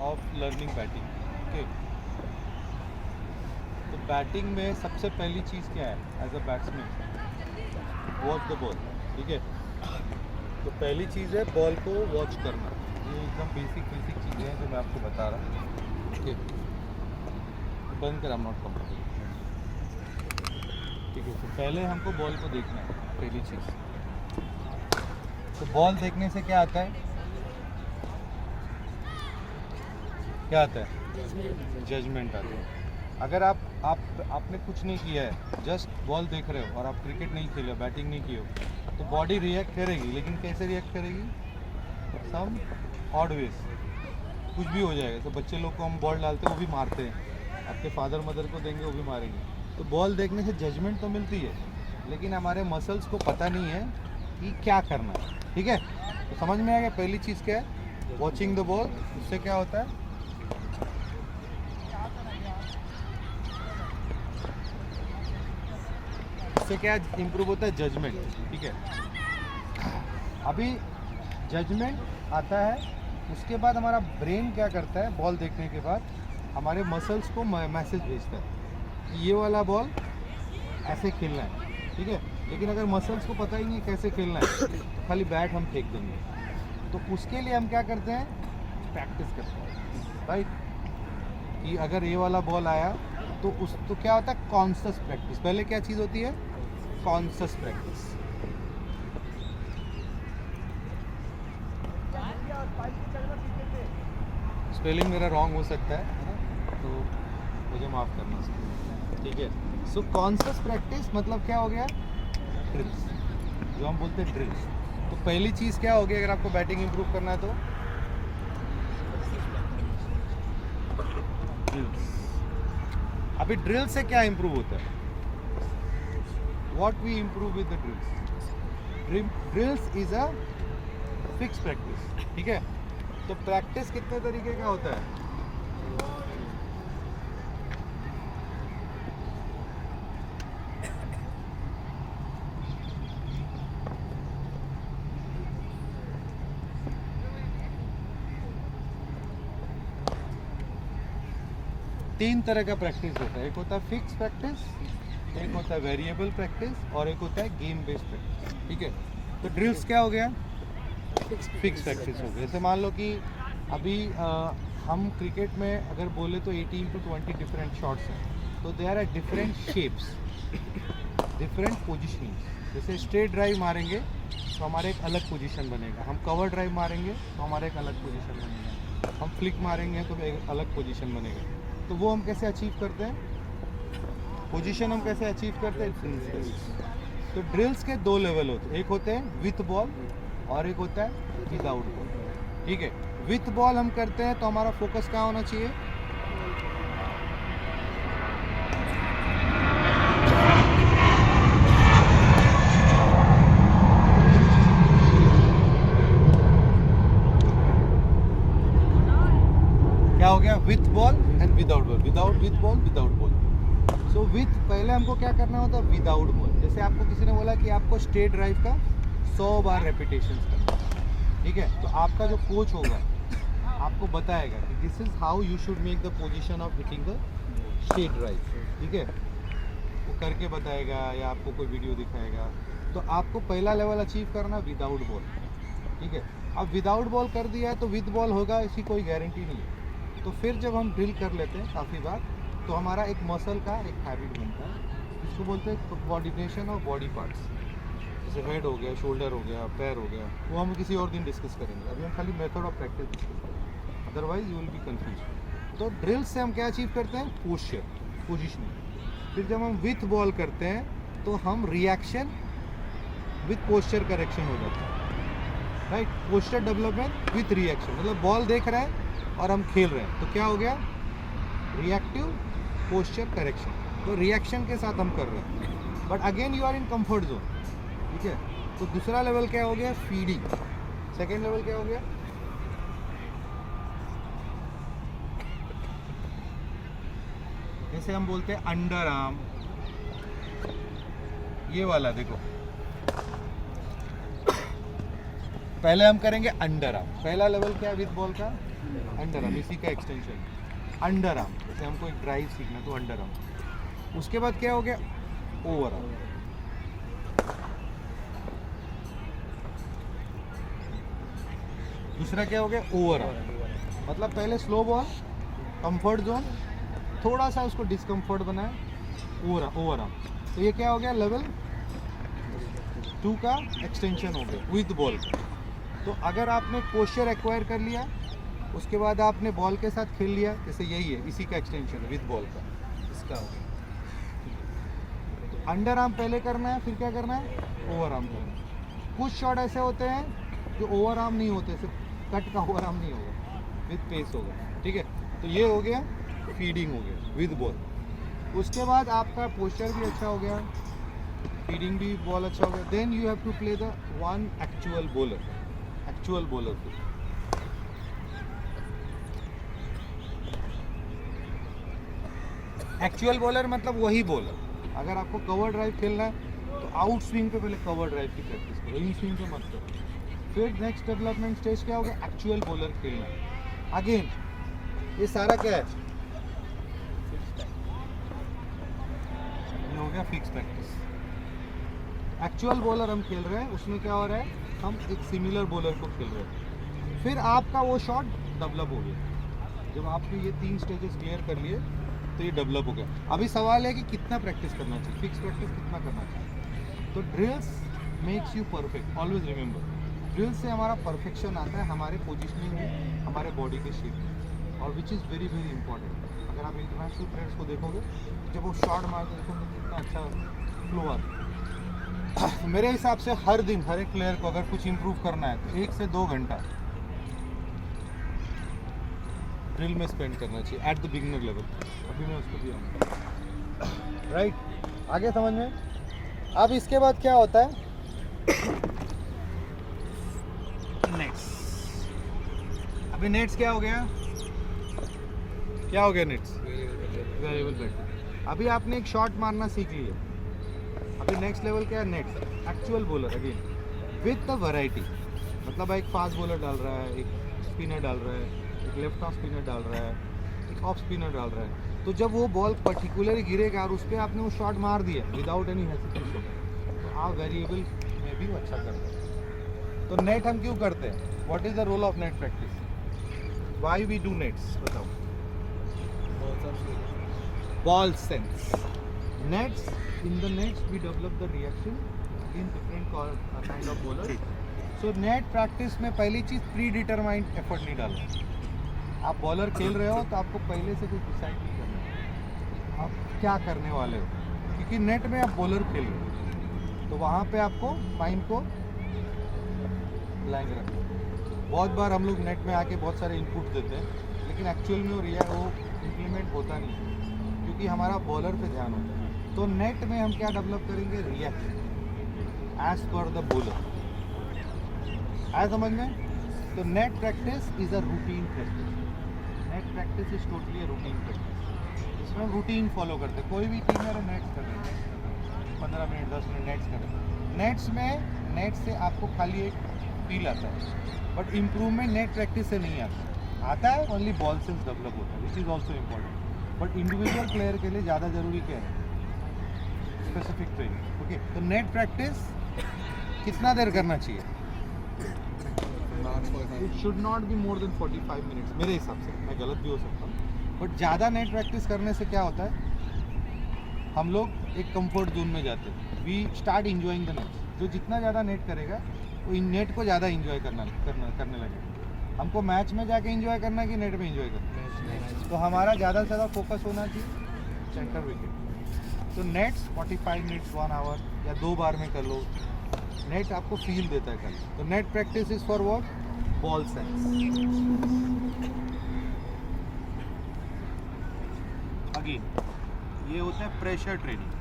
Of learning batting. Okay, तो batting में सबसे पहली चीज़ क्या है as a batsman? Watch the ball. ठीक है, तो पहली चीज़ है बॉल को वॉच करना। ये एकदम बेसिक चीज़ें हैं जो मैं आपको बता रहा हूँ। ओके, बंद कर, नॉट कंफर्टेबल। ठीक है, तो पहले हमको बॉल को देखना है, पहली चीज़। तो बॉल देखने से क्या आता है? क्या आता है? जजमेंट आता है। अगर आपने कुछ नहीं किया है, जस्ट बॉल देख रहे हो और आप क्रिकेट नहीं खेले, बैटिंग नहीं की हो, तो बॉडी रिएक्ट करेगी, लेकिन कैसे रिएक्ट करेगी? सम ऑड वेज, कुछ भी हो जाएगा। तो बच्चे लोग को हम बॉल डालते हैं, वो भी मारते हैं। आपके फादर मदर को देंगे, वो भी मारेंगे। तो बॉल देखने से जजमेंट तो मिलती है, लेकिन हमारे मसल्स को पता नहीं है कि क्या करना है। ठीक है, तो समझ में आ गया? पहली चीज़ क्या है? Watching the ball. उससे क्या होता है? उससे क्या इम्प्रूव होता है? जजमेंट। ठीक है, अभी जजमेंट आता है, उसके बाद हमारा ब्रेन क्या करता है? बॉल देखने के बाद हमारे मसल्स को मैसेज भेजता है कि ये वाला बॉल ऐसे खेलना है। ठीक है, लेकिन अगर मसल्स को पता ही नहीं कैसे खेलना है, तो खाली बैट हम फेंक देंगे। तो उसके लिए हम क्या करते हैं? प्रैक्टिस करते हैं, राइट? कि अगर ये वाला बॉल आया तो क्या होता है? Conscious practice. पहले क्या चीज़ होती है? Conscious practice. स्पेलिंग मेरा रॉन्ग हो सकता है ना, तो मुझे माफ़ करना। ठीक है, सो कॉन्शियस प्रैक्टिस मतलब क्या हो गया? ड्रिल्स, जो हम बोलते हैं ड्रिल्स। तो पहली चीज़ क्या होगी अगर आपको बैटिंग इंप्रूव करना है? तो ड्रिल्स। अभी ड्रिल से क्या इंप्रूव होता है? What we improve with the drills? Drills is a fix practice. ठीक है, तो प्रैक्टिस कितने तरीके का होता है? तीन तरह का प्रैक्टिस होता है। एक होता है फिक्स प्रैक्टिस, एक होता है वेरिएबल प्रैक्टिस, और एक होता है गेम बेस्ड प्रैक्टिस। ठीक है, तो ड्रिल्स क्या हो गया? फिक्स प्रैक्टिस हो गया। जैसे मान लो कि अभी हम क्रिकेट में अगर बोले तो 18 to 20 डिफरेंट शॉट्स हैं, तो they are at different shapes, different positioning. जैसे स्ट्रेट ड्राइव मारेंगे तो हमारा एक अलग पोजीशन बनेगा, हम कवर ड्राइव मारेंगे तो हमारा एक अलग पोजीशन बनेगा, हम फ्लिक मारेंगे तो एक अलग पोजीशन बनेगा। तो वो हम कैसे अचीव करते हैं? पोजीशन हम कैसे अचीव करते हैं? तो ड्रिल्स के दो लेवल होते हैं, एक होते हैं विथ बॉल और एक होता है विदाउट बॉल। ठीक है, विथ बॉल हम करते हैं तो हमारा फोकस कहाँ होना चाहिए? क्या हो गया? With ball and without ball, without with ball, without ball. So with पहले हमको क्या करना होता है? Without ball. जैसे आपको किसी ने बोला कि आपको स्ट्रेट ड्राइव का 100 बार रेपिटेशंस करना है। ठीक है, तो आपका जो कोच होगा आपको बताएगा कि this is how you should make the position of hitting the straight drive. ठीक है, वो करके बताएगा या आपको कोई वीडियो दिखाएगा। तो आपको पहला लेवल अचीव करना विदाउट बॉल। ठीक है, अब विदाउट बॉल कर दिया है तो विद बॉल होगा, इसकी कोई गारंटी नहीं है। तो फिर जब हम ड्रिल कर लेते हैं काफ़ी बार, तो हमारा एक मसल का एक हैबिट बनता है, इसको बोलते हैं कोऑर्डिनेशन ऑफ बॉडी पार्ट्स। जैसे हेड हो गया, शोल्डर हो गया, पैर हो गया, वो हम किसी और दिन डिस्कस करेंगे। अभी हम खाली मेथड ऑफ प्रैक्टिस डिस्कस करेंगे, otherwise you will be confuse. तो ड्रिल से हम क्या अचीव करते हैं? Posture, positioning. फिर जब हम विथ बॉल करते हैं तो हम रिएक्शन विथ पोस्चर करेक्शन हो जाता है, right? Posture development with reaction, मतलब बॉल देख रहे हैं और हम खेल रहे हैं, तो क्या हो गया? Reactive posture correction. तो रिएक्शन के साथ हम कर रहे हैं, but again you are in comfort zone. ठीक है, तो दूसरा लेवल क्या हो गया? फीडिंग। सेकेंड लेवल क्या हो गया? जैसे हम बोलते हैं अंडर आर्म, ये वाला देखो, पहले हम करेंगे अंडर आर्म। पहला लेवल क्या है विद बॉल का? अंडर आर्म, इसी का एक्सटेंशन अंडर आर्म। जैसे हमको एक ड्राइव सीखना तो अंडर आर्म। उसके बाद क्या हो गया, ओवर आर्म। दूसरा क्या हो गया, ओवर आर्म। मतलब पहले स्लो बॉल, कंफर्ट जोन, थोड़ा सा उसको डिस्कम्फर्ट बनाए, ओवर आर्म। तो ये क्या हो गया, लेवल 2 का एक्सटेंशन हो गया विद बॉल। तो अगर आपने पोस्चर एक्वायर कर लिया, उसके बाद आपने बॉल के साथ खेल लिया, जैसे यही है, इसी का एक्सटेंशन विद बॉल का, इसका हो गया। तो अंडर आर्म पहले करना है, फिर क्या करना है, ओवर आर्म करना है। कुछ शॉट ऐसे होते हैं जो ओवर आर्म नहीं होते, सिर्फ कट का ओवर आर्म नहीं होगा, विद पेस होगा, ठीक है। तो ये हो गया फीडिंग हो गया विद बॉल। उसके बाद आपका पोस्चर भी अच्छा हो गया, फीडिंग भी बॉल अच्छा हो गया। Then you have to play the one actual bowler, actual bowler को। एक्चुअल बॉलर मतलब वही बॉलर। अगर आपको कवर ड्राइव खेलना है तो आउट स्विंग पे पहले कवर ड्राइव की प्रैक्टिस करो, इन स्विंग पे मत करो। फिर नेक्स्ट डेवलपमेंट स्टेज क्या होगा, एक्चुअल बॉलर खेलना। अगेन ये सारा क्या है, ये हो गया फिक्स प्रैक्टिस। एक्चुअल बॉलर हम खेल रहे हैं, उसमें क्या हो रहा है, हम एक सिमिलर बॉलर को खेल रहे हैं। फिर आपका वो शॉट डेवलप हो गया। जब आपने ये 3 स्टेजेस क्लियर कर लिए तो ये डेवलप हो गया। अभी सवाल है कि कितना प्रैक्टिस करना चाहिए, फिक्स प्रैक्टिस कितना करना चाहिए। तो drills makes you perfect, always remember. Drill से हमारा परफेक्शन आता है हमारे पोजिशनिंग में, हमारे बॉडी के शेप में, और which is very very important. अगर आप इंटरनेशनल प्लेयर्स को देखोगे, जब वो शॉट मारते देखो तो कितना अच्छा फ्लो आता है। मेरे हिसाब से हर दिन हर एक प्लेयर को अगर कुछ इम्प्रूव करना है तो 1 से 2 घंटा ड्रिल में स्पेंड करना चाहिए एट द बिगिनर लेवल। अभी मैं उसको भी आऊँगा, राइट। आगे समझ में। अब इसके बाद क्या होता है, नेट्स। अभी नेट्स क्या हो गया, क्या हो गया नेट्स, वेरिएबल प्रैक्टिस। अभी आपने एक शॉट मारना सीख लिया। अभी नेक्स्ट लेवल क्या है, nets, actual bowler again with the variety. मतलब एक फास्ट बॉलर डाल रहा है, एक स्पिनर डाल रहा है, एक लेफ्ट ऑफ स्पिनर डाल रहा है, एक ऑफ स्पिनर डाल रहा है। तो जब वो बॉल पर्टिकुलरली गिरेगा और उस पर आपने वो शॉट मार दिया विदाउट एनी हेसिटेशन, तो आप वेरिएबल में भी वो अच्छा करते हैं। तो नेट हम क्यों करते हैं, what is the role of net practice, why we do nets, बताओ। Ball sense, nets, in the nets we develop the reaction in different kind of bowlers. So net practice में पहली चीज़ प्री डिटरमाइंड एफर्ट नहीं डालना। आप bowler खेल रहे हो तो आपको पहले से कुछ डिसाइड नहीं करना है आप क्या करने वाले हो, क्योंकि नेट में आप बॉलर खेल रहे हो तो वहाँ पे आपको माइंड को ब्लैंक रखना। बहुत बार हम लोग नेट में आके बहुत सारे इनपुट देते हैं, लेकिन एक्चुअल में वो इम्प्लीमेंट होता नहीं क्योंकि हमारा बॉलर पे ध्यान होता है। तो नेट में हम क्या डेवलप करेंगे, reaction as per the bowler. आया समझ में। तो net practice is a routine practice, net practice is totally a routine practice. इसमें हम रूटीन फॉलो करते हैं। कोई भी टीम में नेट्स कर रहे हैं, 15 मिनट 10 मिनट नेट्स कर रहे हैं। नेट्स में नेट से आपको खाली एक फील आता है, बट इम्प्रूवमेंट नेट प्रैक्टिस से नहीं आता है ओनली बॉल सेंस डेवलप होता है, which is also important. But individual player के लिए ज़्यादा जरूरी क्या है, स्पेसिफिक ट्रेनिंग। ओके, तो नेट प्रैक्टिस कितना देर करना चाहिए, it should not be more than 45 minutes मेरे हिसाब से। मैं गलत भी हो सकता हूँ, बट ज़्यादा नेट प्रैक्टिस करने से क्या होता है, हम लोग एक कंफर्ट जोन में जाते हैं। We start enjoying the net. जो जितना ज़्यादा नेट करेगा वो इन नेट को ज़्यादा इंजॉय करने लगेगा। हमको मैच में जाके इंजॉय करना है कि नेट में इंजॉय करना है, तो हमारा ज़्यादा से ज़्यादा फोकस होना चाहिए सेंटर विकेट। तो नेट्स 45 मिनट्स 1 आवर या 2 बार में कर लो, नेट आपको फील देता है कल। तो net practice is for what, ball sense. Again ये होता है pressure training.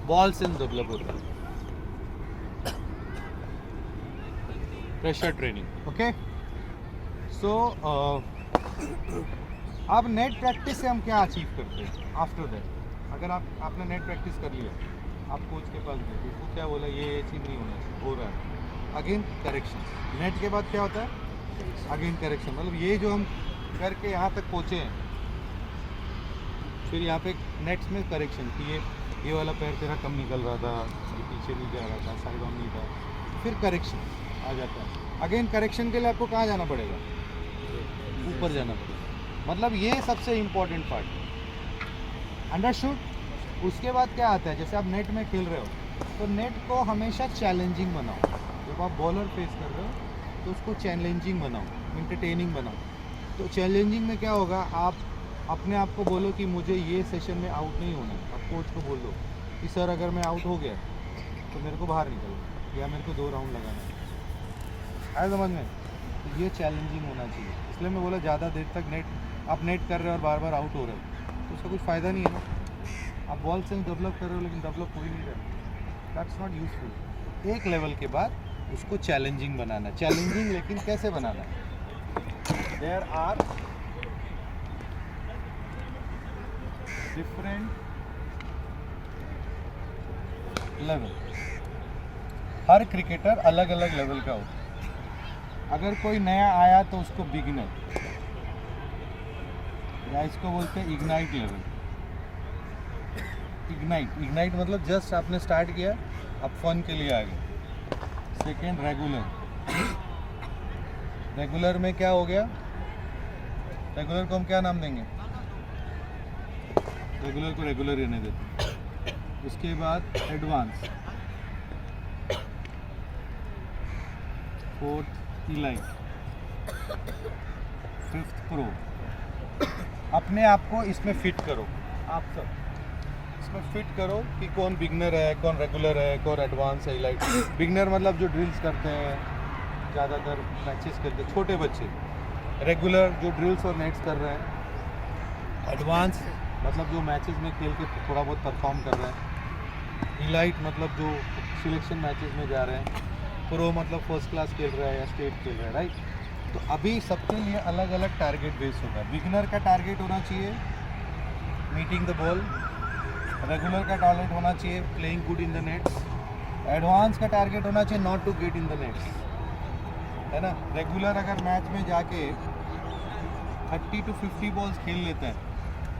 Ball sense develop होता है, प्रेशर ट्रेनिंग। ओके, सो अब नेट प्रैक्टिस से हम क्या अचीव करते हैं आफ्टर दैट। अगर आपने नेट प्रैक्टिस कर लिया आप कोच के पास गए, उसको क्या बोला ये चीज़ नहीं होना चाहिए, हो रहा है, अगेन करेक्शन। नेट के बाद क्या होता है, अगेन करेक्शन। मतलब ये जो हम करके यहाँ तक पहुँचे हैं, फिर यहाँ पे नेट्स में करेक्शन कि ये वाला पैर तेरा कम निकल रहा था, ये पीछे नहीं जा रहा था, साइड ऑन नहीं था, फिर करेक्शन आ जाता है। अगेन करेक्शन के लिए आपको कहाँ जाना पड़ेगा, ऊपर जाना पड़ेगा। मतलब ये सबसे इम्पोर्टेंट पार्ट है, अंडरस्टूड। उसके बाद क्या आता है, जैसे आप नेट में खेल रहे हो तो नेट को हमेशा चैलेंजिंग बनाओ। जब आप बॉलर फेस कर रहे हो तो उसको चैलेंजिंग बनाओ, इंटरटेनिंग बनाओ। तो चैलेंजिंग में क्या होगा, आप अपने आप को बोलो कि मुझे ये सेशन में आउट नहीं होना है। आप कोच को बोल दो कि सर अगर मैं आउट हो गया तो मेरे को बाहर निकलना या मेरे को 2 राउंड लगाना है, आया समझ में। तो ये चैलेंजिंग होना चाहिए। इसलिए मैं बोला ज़्यादा देर तक आप नेट कर रहे हो और बार बार आउट हो रहे हो तो उसका कुछ फ़ायदा नहीं है ना। आप बॉल से डेवलप कर रहे हो लेकिन डेवलप हो ही नहीं रहा, दैट्स नॉट यूजफुल। एक लेवल के बाद उसको चैलेंजिंग बनाना। चैलेंजिंग लेकिन कैसे बनाना, देयर आर डिफरेंट लेवल। हर क्रिकेटर अलग अलग लेवल का होता है। अगर कोई नया आया तो उसको बिगिनर या इसको बोलते हैं इग्नाइट लेवल। इग्नाइट मतलब जस्ट आपने स्टार्ट किया, अब फन के लिए आ गए। सेकेंड रेगुलर में क्या हो गया, रेगुलर को हम क्या नाम देंगे, रेगुलर को रेगुलर रहने देते। उसके बाद advance, fourth elite, fifth pro. अपने आप को इसमें फिट करो, आप सब इसमें फिट करो कि कौन बिगनर है, कौन रेगुलर है, कौन एडवांस है, इलाइट। बिगनर मतलब जो ड्रिल्स करते हैं, ज़्यादातर मैचेस खेलते हैं, छोटे बच्चे। रेगुलर जो ड्रिल्स और नेट्स कर रहे हैं। एडवांस मतलब जो मैचेस में खेल के थोड़ा बहुत परफॉर्म कर रहे हैं। इलाइट मतलब जो सिलेक्शन मैचेस में जा रहे हैं। प्रो मतलब फर्स्ट क्लास खेल रहा है या स्टेट खेल रहा है, राइट। तो अभी सबके लिए अलग अलग टारगेट बेस होगा। बिगनर का टारगेट होना चाहिए मीटिंग द बॉल, रेगुलर का टारगेट होना चाहिए playing good in the nets, advance का टारगेट होना चाहिए not to get in the nets, है ना। रेगुलर अगर मैच में जाके 30 to 50 बॉल्स खेल लेता है,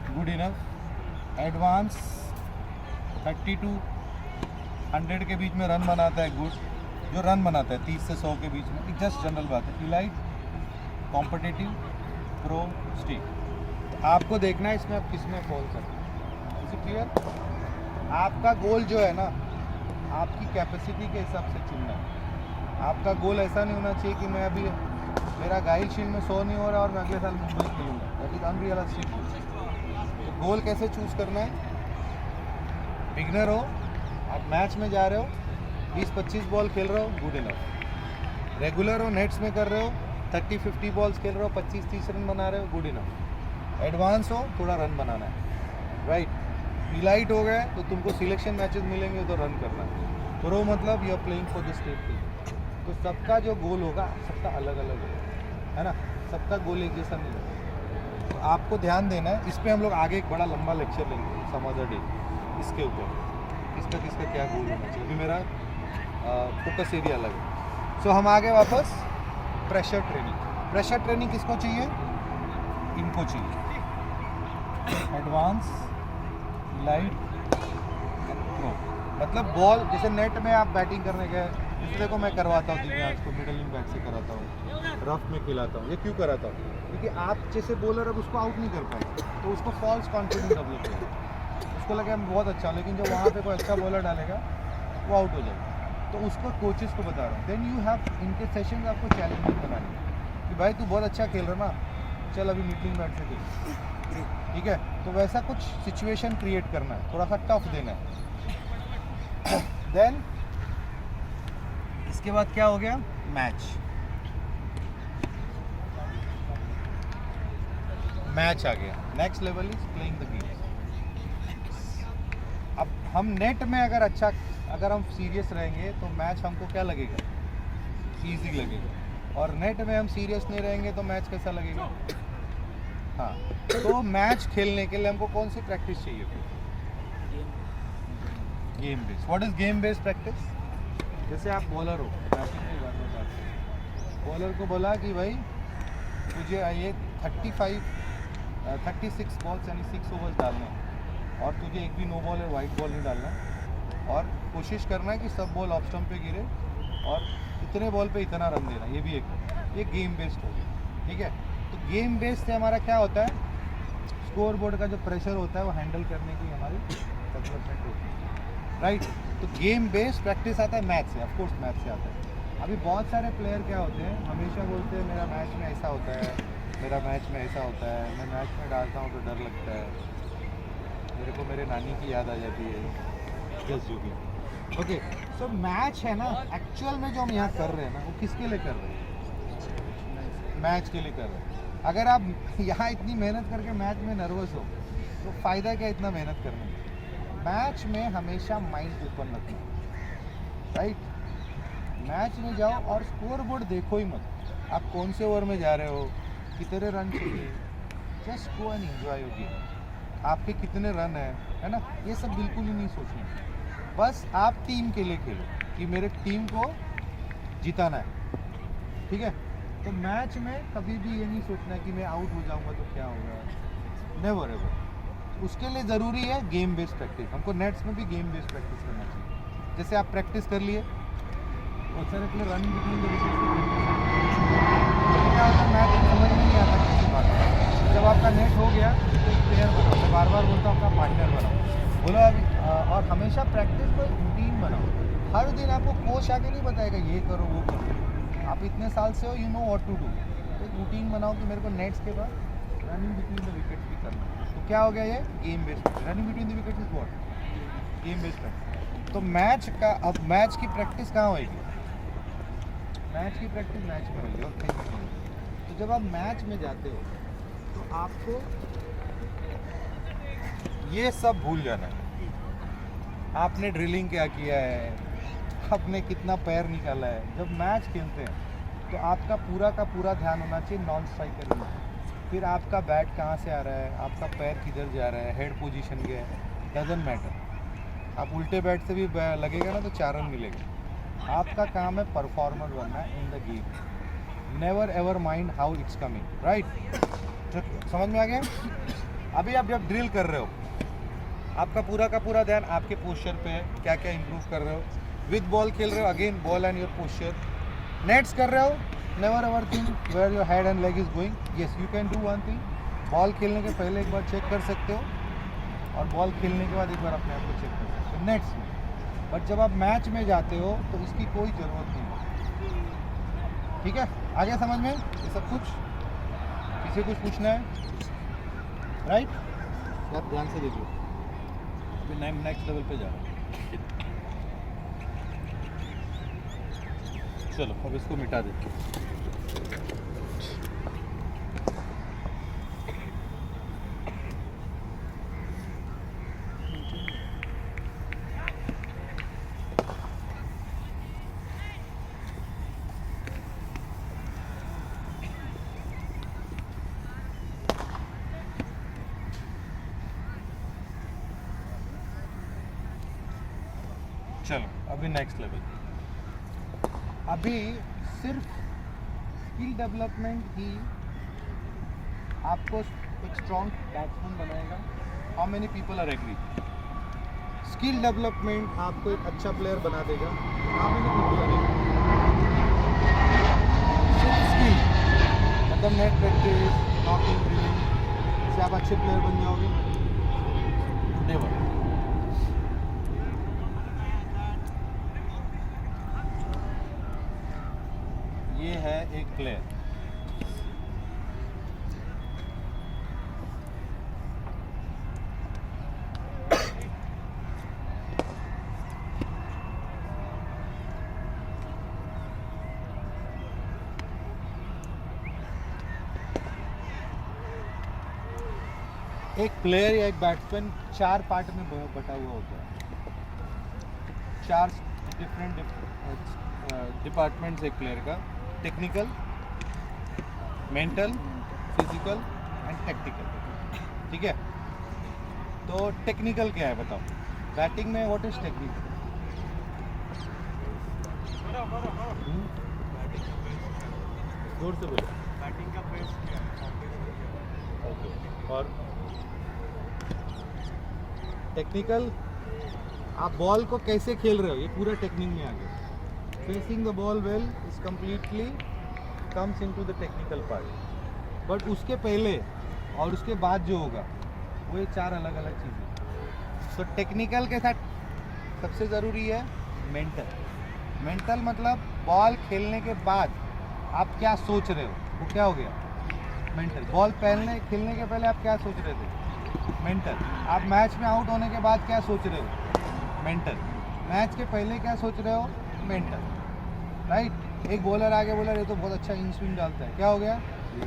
गुड इनफ। एडवांस 30 to 100 के बीच में रन बनाता है, गुड। जो रन बनाता है 30 से 100 के बीच में, जस्ट जनरल बात है। Elite, competitive, pro, state. तो आपको देखना है इसमें आप किस में फॉल करते हैं। क्लियर। आपका गोल जो है ना, आपकी कैपेसिटी के हिसाब से चुनना है। आपका गोल ऐसा नहीं होना चाहिए कि मैं अभी मेरा गाइल शील्ड में 100 नहीं हो रहा और मैं अगले साल मुंबई खेलूँगा, दैट इज अनरियलिस्टिक। तो गोल कैसे चूज़ करना है, बिगनर हो, आप मैच में जा रहे हो, 20-25 बॉल खेल रहे हो, गुड इनफ। रेगुलर हो, नेट्स में कर रहे हो, 30-50 बॉल्स खेल रहे हो, 25-30 रन बना रहे हो, गुड इनफ। एडवांस हो, थोड़ा रन बनाना है, राइट। इलाइट हो गए तो तुमको सिलेक्शन मैचेस मिलेंगे तो रन करना है। प्रो मतलब you are playing for the state team. तो सबका जो गोल होगा सबका अलग अलग होगा, है ना। सबका गोल एक जैसा नहीं होगा। तो आपको ध्यान देना है इस पर। हम लोग आगे एक बड़ा लंबा लेक्चर लेंगे सम अदर डे इसके ऊपर, किसका क्या गोल होना चाहिए। अभी मेरा फोकस एरिया अलग है। सो हम आगे वापस प्रेशर ट्रेनिंग। प्रेशर ट्रेनिंग किसको चाहिए, इनको चाहिए। Advance, light, pro. मतलब बॉल जैसे नेट में आप बैटिंग करने गए, दूसरे को मैं करवाता हूँ दिव्यांश को, मिडलिंग बैट से कराता हूँ, रफ में खिलाता हूँ। ये क्यों कराता हूँ, क्योंकि आप जैसे बॉलर अब उसको आउट नहीं कर पाए तो उसको फॉल्स कॉन्फिडेंस डेवलप होगा। उसको लगे मैं बहुत अच्छा, लेकिन जब वहाँ पे कोई अच्छा बॉलर डालेगा वो आउट हो जाएगा। तो उसको कोचेस को बता रहा हूँ, देन यू हैव इनके सेशन आपको चैलेंजिंग बनानी है कि भाई तू बहुत अच्छा खेल रहा ना, चल अभी मिडलिंग बैट से खेल, ठीक है। तो वैसा कुछ सिचुएशन क्रिएट करना है, थोड़ा सा टफ देना है। देन इसके बाद क्या हो गया, मैच आ गया। Next level is playing the game. अब हम नेट में अगर हम सीरियस रहेंगे तो मैच हमको क्या लगेगा, इजी लगेगा। और नेट में हम सीरियस नहीं रहेंगे तो मैच कैसा लगेगा। हाँ, तो मैच खेलने के लिए हमको कौन सी प्रैक्टिस चाहिए, game based. What is game based practice? जैसे आप बॉलर हो, बॉलर को बोला कि भाई तुझे ये 36 बॉल्स यानी 6 ओवर्स डालना है और तुझे एक भी नो बॉल या वाइट बॉल नहीं डालना और कोशिश करना है कि सब बॉल ऑफ स्टंप पे गिरे और इतने बॉल पे इतना रन देना. ये भी एक गेम बेस्ड हो गया. ठीक है, तो गेम बेस्ड से हमारा क्या होता है, स्कोर बोर्ड का जो प्रेशर होता है वो हैंडल करने की हमारी डेवलपमेंट होती है. राइट, तो गेम बेस्ड प्रैक्टिस आता है मैथ से, ऑफकोर्स मैथ से आता है. अभी बहुत सारे प्लेयर क्या होते हैं, हमेशा बोलते हैं मेरा मैच में ऐसा होता है, मेरा मैच में ऐसा होता है, मैं मैच में डालता हूँ तो डर लगता है, मेरे को मेरे नानी की याद आ जाती है. Just joking. Okay, so match है ना, एक्चुअल में जो हम यहाँ कर रहे हैं ना वो किसके लिए कर रहे हैं? मैच के लिए कर रहे हैं. अगर आप यहाँ इतनी मेहनत करके मैच में नर्वस हो तो फ़ायदा क्या इतना मेहनत करने में? मैच में हमेशा माइंड ओपन रखना. राइट, मैच में जाओ और स्कोर बोर्ड देखो ही मत. आप कौन से ओवर में जा रहे हो, कितने रन चाहिए, just go and enjoy your game. आपके कितने रन है ना, ये सब बिल्कुल ही नहीं सोचना. बस आप टीम के लिए खेलो कि मेरे टीम को जिताना है. ठीक है, तो मैच में कभी भी ये नहीं सोचना कि मैं आउट हो जाऊंगा तो क्या होगा. Never ever. उसके लिए ज़रूरी है गेम बेस्ड प्रैक्टिस. हमको नेट्स में भी गेम बेस्ड प्रैक्टिस करना चाहिए. जैसे आप प्रैक्टिस कर लिए, बहुत सारे player running between the wickets क्या होता है, मैच में समझ में नहीं आता किसी बात. जब आपका नेट हो गया तो एक प्लेयर बनाओ. मैं बार बार बोलता हूँ आपका पार्टनर बनाओ. बोलो अभी और हमेशा प्रैक्टिस को रूटीन बनाओ. हर दिन आपको कोच आके नहीं बताएगा ये करो वो करो. आप इतने साल से हो, you know what to do. तो एक रूटीन बनाओ कि मेरे को नेट्स के बाद रनिंग बिटवीन द विकेट्स भी करना. तो क्या हो गया, ये game based. Running between the wickets is what, game based practice. तो मैच का, अब मैच की प्रैक्टिस कहाँ होएगी? मैच की प्रैक्टिस मैच में होगी और कहीं नहीं. तो जब आप मैच में जाते हो तो आपको ये सब भूल जाना है. आपने ड्रिलिंग क्या किया है, आपने कितना पैर निकाला है. जब मैच खेलते हैं तो आपका पूरा का पूरा ध्यान होना चाहिए नॉन स्ट्राइकर में. फिर आपका बैट कहाँ से आ रहा है, आपका पैर किधर जा रहा है, हेड पोजीशन क्या है, डजंट मैटर. आप उल्टे बैट से भी लगेगा ना तो 4 रन मिलेगा. आपका काम है परफॉर्मर बनना in the game. Never ever mind how it's coming. Right, समझ में आ गया? अभी आप जब ड्रिल कर रहे हो आपका पूरा का पूरा ध्यान आपके पोस्चर पे है, क्या क्या इंप्रूव कर रहे हो. विद बॉल खेल रहे हो, again ball and your posture. Nets कर रहे हो, never ever think where your head and leg is going. Yes, you can do one thing. Ball खेलने के पहले एक बार चेक कर सकते हो और बॉल खेलने के बाद एक बार अपने आप को चेक कर सकते हो नेट्स में. बट जब आप मैच में जाते हो तो इसकी कोई ज़रूरत नहीं है. ठीक है, आ गया समझ में ये सब कुछ? किसी कुछ पूछना है? राइट, आप ध्यान से देखिए. अभी नेक्स्ट लेवल पे जा रहा हूँ. चलो अब इसको मिटा देते हैं. चलो अभी नेक्स्ट लेवल. अभी सिर्फ स्किल डेवलपमेंट ही आपको एक स्ट्रॉन्ग बैट्समैन बनाएगा. How many people are agree? Skill development आपको एक अच्छा प्लेयर बना देगा. How many people are agree? सिर्फ स्किल मतलब नेट प्रैक्टिस, नॉकिंग, ड्रिलिंग से आप अच्छे प्लेयर बन जाओगे? नेवर. ये है एक प्लेयर. एक प्लेयर या एक बैट्समैन 4 पार्ट में बटा हुआ होता है. 4 डिफरेंट डिपार्टमेंट्स एक प्लेयर का. Technical, mental, physical and tactical. ठीक है, तो टेक्निकल क्या है बताओ? बैटिंग में व्हाट इज टेक्निक? जोर से बोलो। बैटिंग का पेस क्या है? ओके। और टेक्निकल, आप बॉल को कैसे खेल रहे हो ये पूरा टेक्निक में आ गया। Facing the ball well is completely comes into the technical part, but उसके पहले और उसके बाद जो होगा वो ये चार अलग अलग चीज़ें। तो टेक्निकल के साथ सबसे ज़रूरी है मेंटल। मेंटल मतलब बॉल खेलने के बाद आप क्या सोच रहे हो, वो क्या हो गया? मेंटल। बॉल खेलने के पहले आप क्या सोच रहे थे? मेंटल। आप मैच में आउट होने के बाद क्या सोच रहे हो? मेंटल। मैच के पहले क्या सोच रहे हो? मेंटल। राइट। एक बॉलर आगे बोला ये तो बहुत अच्छा इन स्विंग डालता है, क्या हो गया?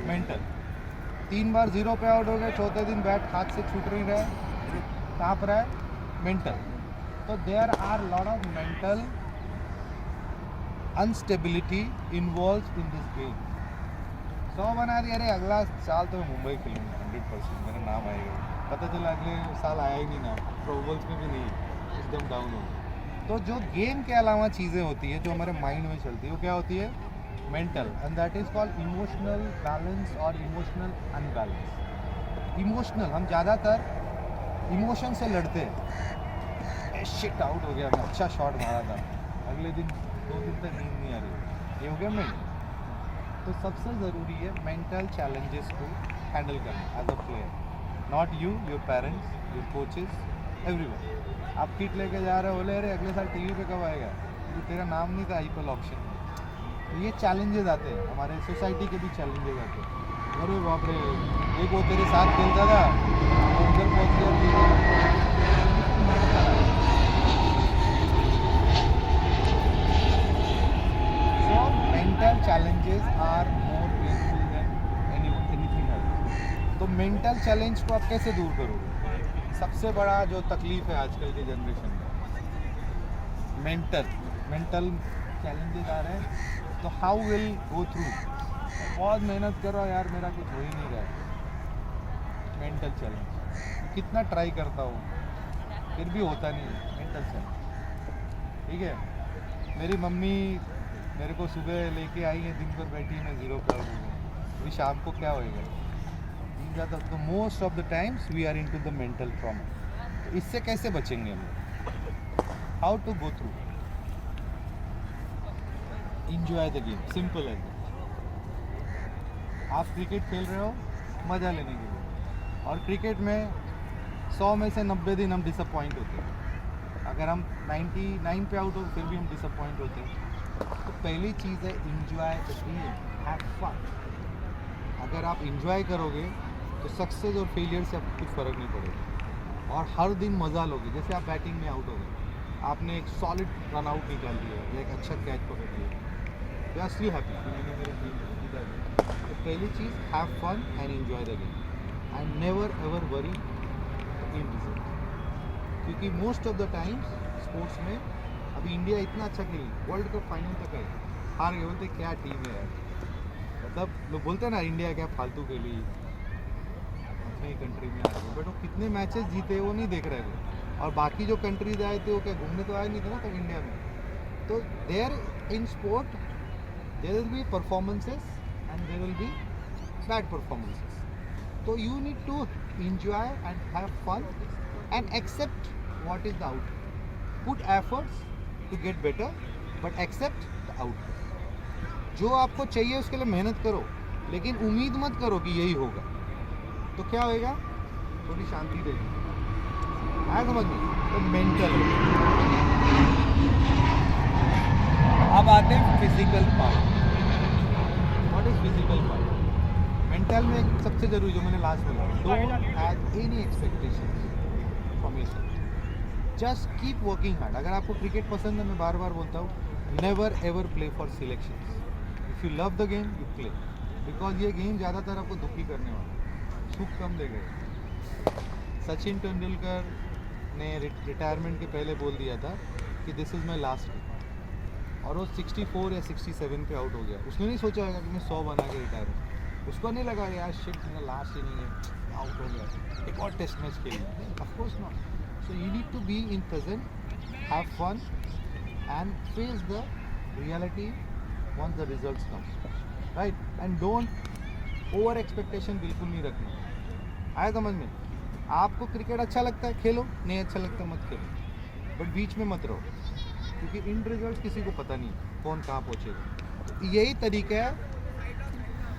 मेंटल। 3 बार 0 पे आउट हो गए, चौथे दिन बैट हाथ से छूट नहीं रहा है, काँप रहा है, मेंटल। तो there are lot of mental instability involve in this game. 100 बना दिया, अरे अगला साल तो मैं मुंबई खेलूँगा 100%, मेरा नाम आएगा। पता चला अगले साल आया ही नहीं नाम, प्रोबल्स में भी नहीं, एकदम डाउन हो गया। तो जो गेम के अलावा चीज़ें होती है जो हमारे माइंड में चलती है वो क्या होती है? Mental. And that is called emotional balance और इमोशनल अनबैलेंस। इमोशनल, हम ज़्यादातर इमोशन से लड़ते हैं। शिट आउट हो गया, मैं अच्छा शॉट मारा था, अगले दिन 2 दिन तक नींद नहीं आ रही, ये हो गया मेंटल। तो सबसे ज़रूरी है मेंटल चैलेंजेस को हैंडल करना as a player, not you, your parents, your coaches, everyone. आप किट लेके जा रहे हो, बोले अरे अगले साल टीवी पे कब आएगा, तो तेरा नाम नहीं था आईपीएल ऑक्शन में। तो ये चैलेंजेस आते हैं, हमारे सोसाइटी के भी चैलेंजेस आते हैं। अरे बाप रे, एक वो तेरे साथ खेलता था वो उधर पहुँच गया। Mental challenges are more painful than anything else. तो मेंटल चैलेंज को आप कैसे दूर करोगे? सबसे बड़ा जो तकलीफ है आजकल के जनरेशन में, मेंटल चैलेंजेस आ रहे हैं। तो हाउ विल गो थ्रू? बहुत मेहनत कर रहा हूँ यार, मेरा कुछ हो ही नहीं रहा है। मेंटल चैलेंज कितना ट्राई करता हूँ फिर भी होता नहीं है, मेंटल चैलेंज। ठीक है, मेरी मम्मी मेरे को सुबह लेके आई है, दिन भर बैठी है, मैं 0 पे आउट हूँ, अभी शाम को क्या होएगा? तो most of the times we are into the mental trauma. तो इससे कैसे बचेंगे हम लोग? How to go through? Enjoy the game, simple है। आप क्रिकेट खेल रहे हो मज़ा लेने के लिए, और क्रिकेट में 100 में से 90 दिन हम डिसअपॉइंट होते हैं। अगर हम 99 पे आउट हो फिर भी हम डिसअपॉइंट होते हैं। तो पहली चीज़ है enjoy the game, have fun. अगर आप इंजॉय करोगे तो सक्सेस और फेलियर से आपको कुछ फ़र्क नहीं पड़ेगा, और हर दिन मज़ा लोगे। जैसे आप बैटिंग में आउट हो गए, आपने एक सॉलिड रन आउट निकाल दिया या एक अच्छा कैच पकड़ लिया, यू आर स्टिल हैप्पी कि मैंने मेरे टीम को जीता दिया। तो पहली चीज़, have fun and enjoy the game and never ever worry in result. क्योंकि most of the times sports में अभी इंडिया इतना अच्छा खेली, वर्ल्ड कप फाइनल तक है, हार गए। बोलते क्या टीम है यार, मतलब लोग बोलते हैं ना इंडिया क्या फालतू खेली, अपनी कंट्री में आ गए, बट वो कितने मैचेस जीते वो नहीं देख रहे थे। और बाकी जो कंट्रीज आए थे वो क्या घूमने तो आए नहीं थे ना तब इंडिया में। तो there in sport there will be performances and there will be bad performances. तो you need to enjoy and have fun and accept what is the outcome. Put efforts to get better but accept the outcome. जो आपको चाहिए उसके लिए मेहनत करो, लेकिन उम्मीद मत करो कि यही होगा। तो क्या होएगा? थोड़ी शांति देगी, आया समझ में? तो मेंटल। अब आते हैं physical part. What is physical part? Mental में सबसे जरूरी जो मैंने लास्ट बोला, don't have any expectations from yourself, just keep working hard. अगर आपको क्रिकेट पसंद है, मैं बार बार बोलता हूँ, never ever play for selections. If you love the game you play, because ये गेम ज़्यादातर आपको दुखी करने वाला, सुख कम देगा। सचिन तेंदुलकर ने रिटायरमेंट के पहले बोल दिया था कि this is my last day, और वो 64 या 67 पे आउट हो गया। उसने नहीं सोचा होगा कि मैं 100 बना के रिटायर हूँ, उसको नहीं लगा यार शिट मेरा लास्ट इनिंग है, आउट हो गया, एक और टेस्ट मैच खेलना। Of course not. So you need to be in present, have fun, and face the reality once the results come, right? And don't over expectation बिल्कुल नहीं रखना। आया समझ में? आपको क्रिकेट अच्छा लगता है खेलो, नहीं अच्छा लगता मत खेलो, बट बीच में मत रहो, क्योंकि इन रिजल्ट किसी को पता नहीं कौन कहाँ पहुँचेगा। तो यही तरीका है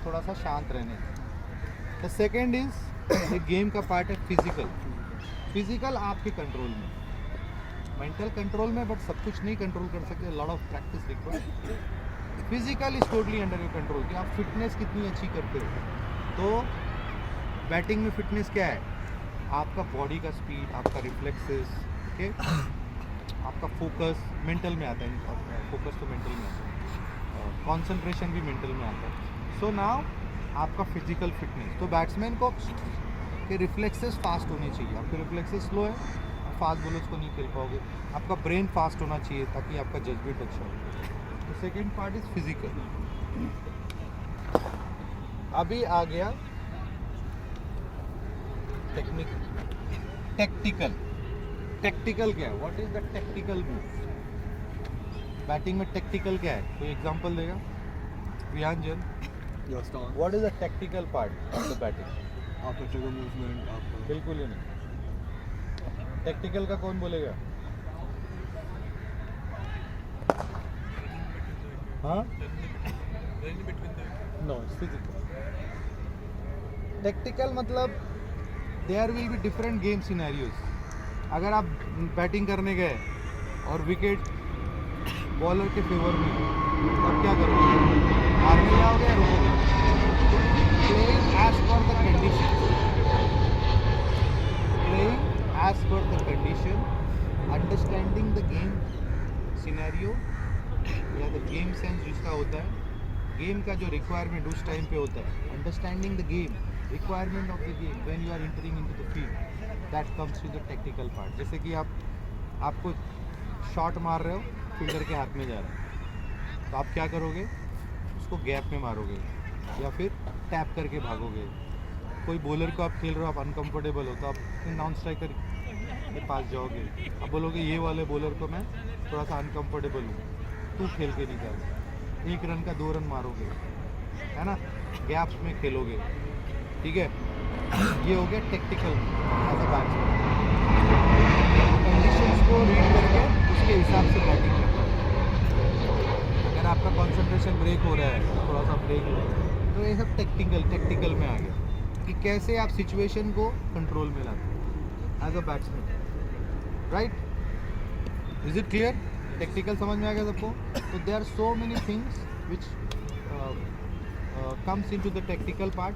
थोड़ा सा शांत रहने का। द सेकेंड इज ये गेम का पार्ट है फिजिकल। फिजिकल आपके कंट्रोल में, मेंटल कंट्रोल में, बट सब कुछ नहीं कंट्रोल कर सकते, lot of practice required. Physical is totally under your control कि आप फिटनेस कितनी अच्छी करते हो। तो बैटिंग में फिटनेस क्या है? आपका बॉडी का स्पीड, आपका रिफ्लेक्सेस, ओके, आपका फोकस मेंटल में आता है, फोकस तो मेंटल में आता है, कंसंट्रेशन भी मेंटल में आता है। सो नाउ आपका फिजिकल फिटनेस, तो बैट्समैन को के रिफ्लेक्सेस फास्ट होने चाहिए। आपके रिफ्लेक्सेस स्लो है, फास्ट बॉलर्स को नहीं खेल पाओगे। आपका ब्रेन फास्ट होना चाहिए ताकि आपका जजमेंट अच्छा हो। तो सेकेंड पार्ट इज फिजिकल। अभी आ गया टेक्टिकल। टेक्टिकल क्या है? What is the tactical move? Batting में टेक्टिकल क्या है? कोई एग्जांपल देगा? विहांजन, what is the tactical part of the batting? आपका ट्रिगर मूवमेंट, आपका बिल्कुल ही नहीं। टेक्टिकल का कौन बोलेगा? हाँ, नो, फिजिकल। टेक्टिकल मतलब there will be different game scenarios. अगर आप बैटिंग करने गए और विकेट बॉलर के फेवर में, तब क्या करोगे? मारने जाओगे या रोकोगे? Playing as per the condition, playing as per the condition, understanding the game scenario या द गेम सेंस जिसका होता है, गेम का जो रिक्वायरमेंट उस टाइम पे होता है, understanding the game requirement of the game when you are entering into the field, that comes with the technical part. जैसे कि आपको शॉट मार रहे हो, फील्डर के हाथ में जा रहा है, तो आप क्या करोगे? उसको गैप में मारोगे या फिर टैप करके भागोगे। कोई बॉलर को आप खेल रहे हो, आप अनकंफर्टेबल हो, तो आप नॉन स्ट्राइकर के पास जाओगे, आप बोलोगे ये वाले बॉलर को मैं थोड़ा सा अनकंफर्टेबल हूँ, तू खेल के निकाल। 1 रन का 2 रन मारोगे, है ना, गैप्स में खेलोगे, ठीक है। ये हो गया tactical as a batsman, conditions को रीड करके उसके हिसाब से बैटिंग करना है। अगर आपका कंसंट्रेशन ब्रेक हो रहा है, थोड़ा सा ब्रेक लो, तो ये सब टेक्टिकल में आ गया कि कैसे आप सिचुएशन को कंट्रोल में लाते हैं as a batsman, right? Is it clear? Technical समझ में आ गया सबको? तो there are so many things which comes into the technical part,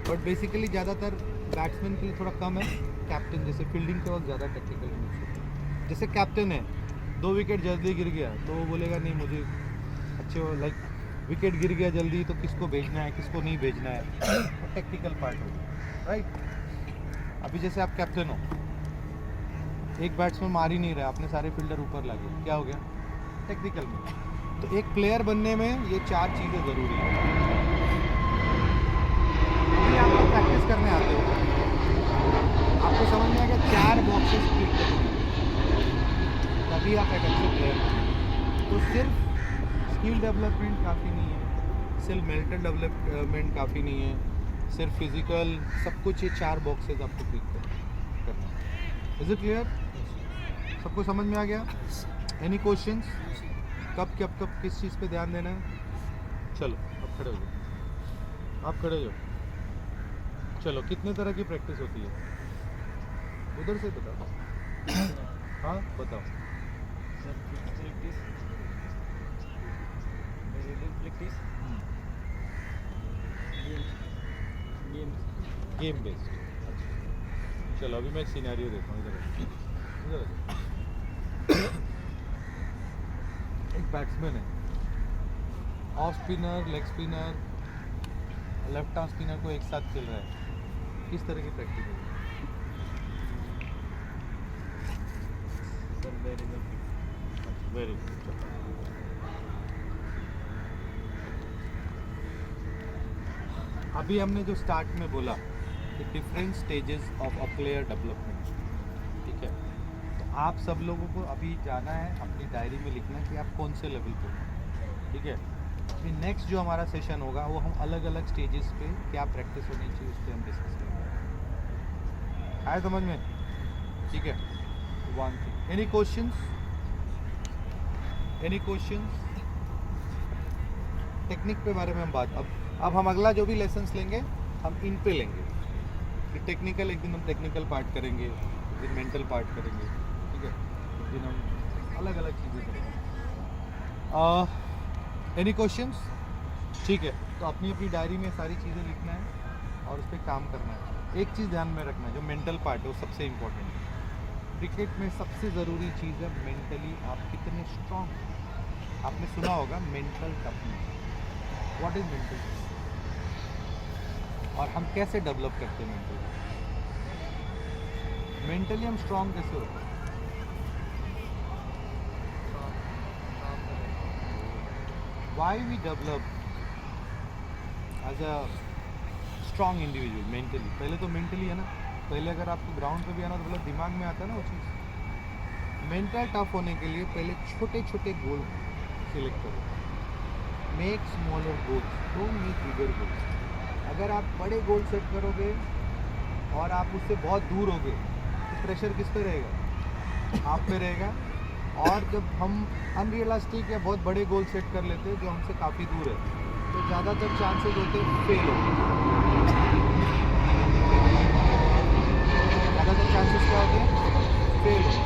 but basically ज़्यादातर बैट्समैन के लिए थोड़ा कम है। कैप्टन जैसे फील्डिंग के वक्त ज़्यादा टेक्निकल यूज होता है। जैसे कैप्टन है, 2 विकेट जल्दी गिर गया तो वो बोलेगा नहीं मुझे अच्छे, लाइक विकेट गिर गया जल्दी तो किसको भेजना है किसको नहीं भेजना है, तो टेक्निकल पार्ट होगा, राइट? अभी जैसे आप कैप्टन हो, एक बैट्समैन मार ही नहीं रहा, आपने सारे फील्डर ऊपर लागे, क्या हो गया? टेक्निकल में। तो एक प्लेयर बनने में ये 4 चीज़ें ज़रूरी है। अभी आप लोग प्रैक्टिस करने आते हो, आपको समझ में आ गया 4 बॉक्सेस क्लिक करने, तभी आप एक अच्छे प्लेयर हो। तो सिर्फ स्किल डेवलपमेंट काफ़ी नहीं है, सिर्फ मेंटल डेवलपमेंट काफ़ी नहीं है, सिर्फ फिजिकल, सब कुछ ये 4 बॉक्सेस आपको क्लिक करना है। Is it clear? सबको समझ में आ गया? Any questions? कब किस चीज़ पे ध्यान देना है? चलो अब खड़े हो जाओ, आप खड़े हो जाओ। चलो, कितने तरह की प्रैक्टिस होती है? उधर से बताओ। हाँ बताओ। Game based. चलो अभी मैं एक सिनेरियो देता हूँ, इधर एक बैट्समैन है, off spinner, leg spinner, left arm spinner को एक साथ खेल रहा है, किस तरह की प्रैक्टिस होगी? Very good. अभी हमने जो स्टार्ट में बोला कि different stages of a player development, ठीक है, आप सब लोगों को अभी जाना है, अपनी डायरी में लिखना है कि आप कौन से लेवल पे हो, ठीक है। फिर नेक्स्ट जो हमारा सेशन होगा वो हम अलग अलग स्टेजेस पे क्या प्रैक्टिस होनी चाहिए उस पर हम डिस्कस करेंगे। आया समझ में? ठीक है। One thing, any questions? Any questions? Technique पे बारे में हम बात अब हम अगला जो भी लेसन्स लेंगे हम इन पे लेंगे। फिर टेक्निकल एक दिन हम टेक्निकल पार्ट करेंगे, एक दिन मेंटल पार्ट करेंगे, ठीक है। एक दिन हम अलग अलग चीज़ें करेंगे। Any questions? ठीक है, तो अपनी अपनी डायरी में सारी चीज़ें लिखना है और उस पर काम करना है। एक चीज़ ध्यान में रखना है, जो मेंटल पार्ट है वो सबसे इम्पोर्टेंट है। क्रिकेट में सबसे ज़रूरी चीज़ है मेंटली आप कितने स्ट्रॉन्ग। आपने सुना होगा mental toughness. What is mental और हम कैसे डेवलप करते हैं मेंटली हम स्ट्रॉन्ग कैसे होते हैं? Why we develop as a strong individual mentally? पहले तो मेंटली है ना, पहले अगर आपको ग्राउंड पे भी आना तो पहले दिमाग में आता है ना वो चीज़। मेंटल टफ होने के लिए पहले छोटे छोटे गोल सिलेक्ट करो। Make smaller goals, don't make bigger goals. अगर आप बड़े गोल सेट करोगे और आप उससे बहुत दूर होगे तो प्रेशर किस पे रहेगा? आप पे रहेगा। और जब हम अनरियलिस्टिक या बहुत बड़े गोल सेट कर लेते हैं जो हमसे काफ़ी दूर है तो ज़्यादातर चांसेस होते हैं फेल होने। ज़्यादातर चांसेस क्या होते हैं? फेल होने।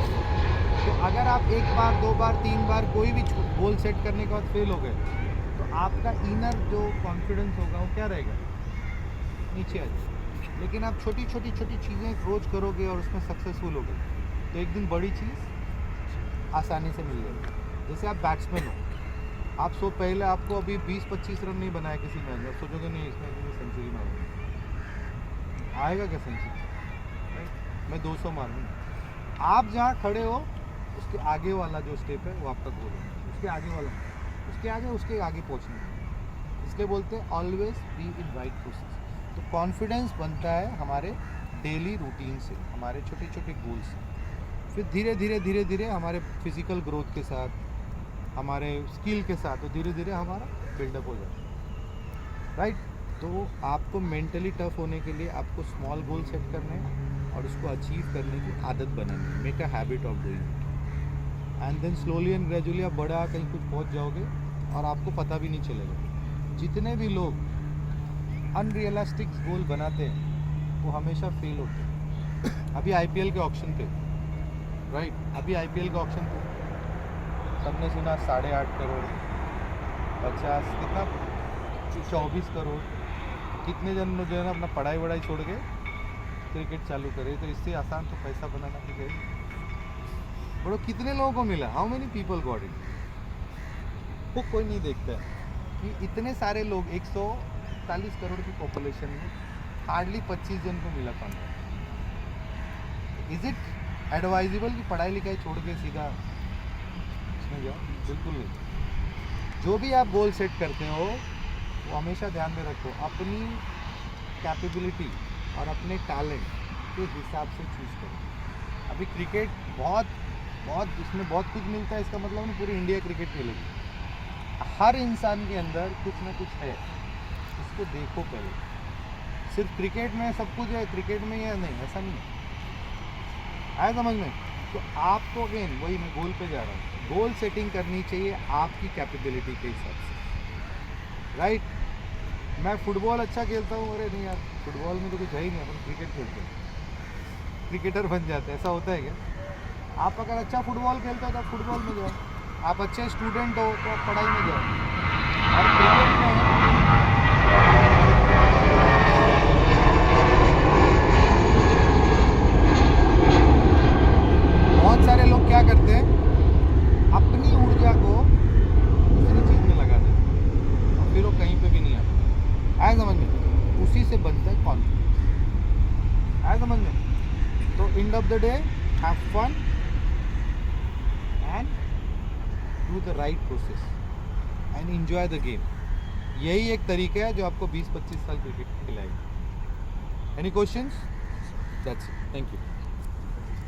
तो अगर आप एक बार, दो बार, तीन बार कोई भी गोल सेट करने के बाद फेल हो गए तो आपका इनर जो कॉन्फिडेंस होगा वो क्या रहेगा? नीचे आ जाएगा। लेकिन आप छोटी छोटी छोटी चीज़ें रोज करोगे और उसमें सक्सेसफुल हो गए तो एक दिन बड़ी चीज़ आसानी से मिल जाएगी। जैसे आप बैट्समैन हो, आप पहले आपको अभी 20-25 रन नहीं बनाया किसी मैच में, सोचोगे नहीं इसमें सेंचुरी मारूंगा। आएगा क्या सेंचुरी? मैं 200 मारूंगा। आप जहाँ खड़े हो उसके आगे वाला जो स्टेप है वो आपका गोल है। उसके आगे वाला, उसके आगे पहुँचना है। इसलिए बोलते हैं always be in right process. तो कॉन्फिडेंस बनता है हमारे डेली रूटीन से, हमारे छोटे छोटे गोल से। फिर धीरे धीरे धीरे धीरे हमारे फिजिकल ग्रोथ के साथ, हमारे स्किल के साथ, तो धीरे धीरे हमारा बिल्डअप हो जाता है, राइट। तो आपको मेंटली टफ होने के लिए आपको स्मॉल गोल सेट करने हैं और उसको अचीव करने की आदत बनानी है। Make a habit of doing it and then slowly and gradually आप बड़ा कहीं कुछ पहुंच जाओगे और आपको पता भी नहीं चलेगा। जितने भी लोग अनरियलिस्टिक गोल बनाते हैं वो हमेशा फेल होते हैं। अभी आईपीएल के ऑक्शन पे, राइट, अभी आईपीएल के ऑक्शन पे सबने सुना 8.5 करोड़, 50 कितना 24 करोड़। कितने जन जो है ना अपना पढ़ाई वढ़ाई छोड़ के क्रिकेट चालू करे। तो इससे आसान तो पैसा बनाना भी है। बड़ो कितने लोगों को मिला? How many people got it? वो कोई नहीं देखता है कि इतने सारे लोग 140 करोड़ की पॉपुलेशन में हार्डली 25 जन को मिला कॉन्ट्रैक्ट। इज इट एडवाइजेबल कि पढ़ाई लिखाई छोड़ के सीधा इसमें जाओ? बिल्कुल नहीं। जो भी आप गोल सेट करते हो वो हमेशा ध्यान में रखो अपनी कैपेबिलिटी और अपने टैलेंट के हिसाब से चूज़ करो। अभी क्रिकेट बहुत इसमें बहुत कुछ मिलता है, इसका मतलब नहीं पूरी इंडिया क्रिकेट खेलेगी। हर इंसान के अंदर कुछ ना कुछ है, उसको देखो पहले। सिर्फ क्रिकेट में सब कुछ है, क्रिकेट में या नहीं, ऐसा नहीं है। आया समझ में? तो आपको अगेन वही मैं गोल पे जा रहा हूँ, गोल सेटिंग करनी चाहिए आपकी कैपेबिलिटी के हिसाब से, राइट। मैं फुटबॉल अच्छा खेलता हूँ, अरे नहीं यार फुटबॉल में तो कुछ है ही नहीं, अपन क्रिकेट खेलते हैं, क्रिकेटर बन जाते हैं, ऐसा होता है क्या? आप अगर अच्छा फुटबॉल खेलते हो तो आप फुटबॉल में जाओ, आप अच्छे स्टूडेंट हो तो आप पढ़ाई में जाओ। और क्रिकेट में बहुत सारे लोग क्या करते हैं, अपनी ऊर्जा को दूसरी चीज़ में लगा देते हैं और फिर वो कहीं पे भी नहीं आता। आया समझ में? उसी से बनता है कॉन्फिडेंस। आया समझ में? तो end of the day have fun and do the right process and enjoy the game. यही एक तरीका है जो आपको 20-25 साल क्रिकेट खिलाएगा। Any questions? That's it, thank you.